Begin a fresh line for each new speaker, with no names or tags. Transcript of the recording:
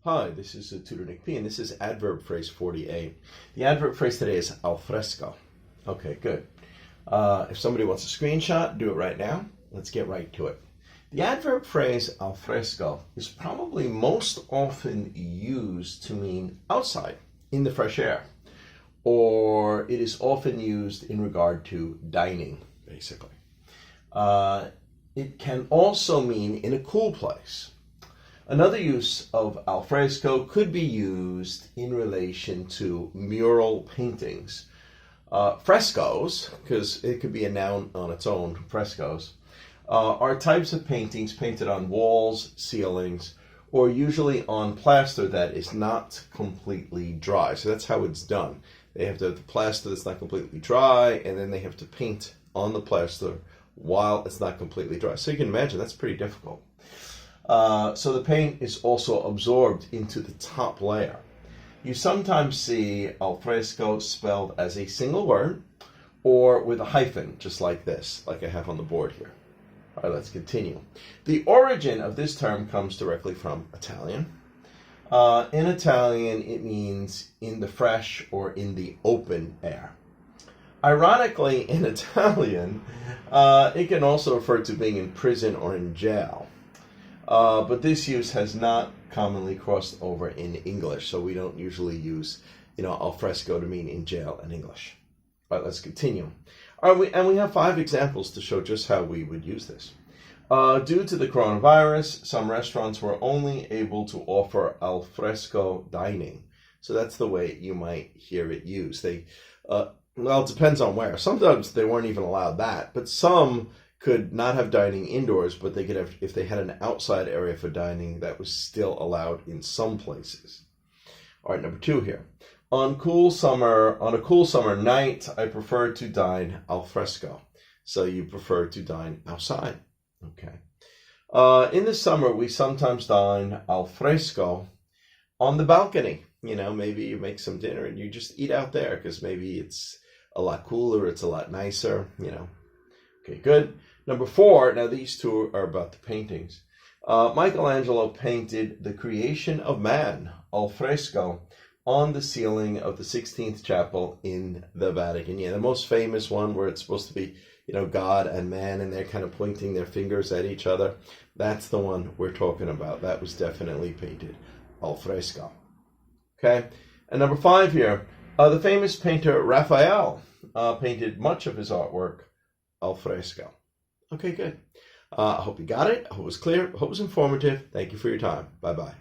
Hi, this is Tutor Nick P, and this is adverb phrase 48. The adverb phrase today is al fresco. Okay, good. If somebody wants a screenshot, do it right now. Let's get right to it. The adverb phrase al fresco is probably most often used to mean outside, in the fresh air, or it is often used in regard to dining, basically. It can also mean in a cool place. Another use of al fresco could be used in relation to mural paintings. Frescoes, because it could be a noun on its own, frescoes, are types of paintings painted on walls, ceilings, or usually on plaster that is not completely dry. So that's how it's done. They have to have the plaster that's not completely dry, and then they have to paint on the plaster while it's not completely dry. So you can imagine that's pretty difficult. So the paint is also absorbed into the top layer. You sometimes see al fresco spelled as a single word or with a hyphen, just like this, like I have on the board here. All right, let's continue. The origin of this term comes directly from Italian. In Italian, it means in the fresh or in the open air. Ironically, in Italian, it can also refer to being in prison or in jail. But this use has not commonly crossed over in English, so we don't usually use, al fresco to mean in jail in English. All right, let's continue. All right, and we have 5 examples to show just how we would use this. Due to the coronavirus, some restaurants were only able to offer al fresco dining. So that's the way you might hear it used. Well, it depends on where. Sometimes they weren't even allowed that, but some could not have dining indoors, but they could have, if they had an outside area for dining, that was still allowed in some places. All right, number 2 here. On a cool summer night, I prefer to dine al fresco. So you prefer to dine outside. Okay. In the summer, we sometimes dine al fresco on the balcony. Maybe you make some dinner and you just eat out there because maybe it's a lot cooler, it's a lot nicer, Okay, good. Number 4, now these 2 are about the paintings. Michelangelo painted the creation of man, al fresco, on the ceiling of the 16th chapel in the Vatican. Yeah, the most famous one where it's supposed to be, God and man, and they're kind of pointing their fingers at each other. That's the one we're talking about. That was definitely painted al fresco. Okay, and number 5 here, the famous painter Raphael painted much of his artwork al fresco. Okay, good. I hope you got it. I hope it was clear. I hope it was informative. Thank you for your time. Bye-bye.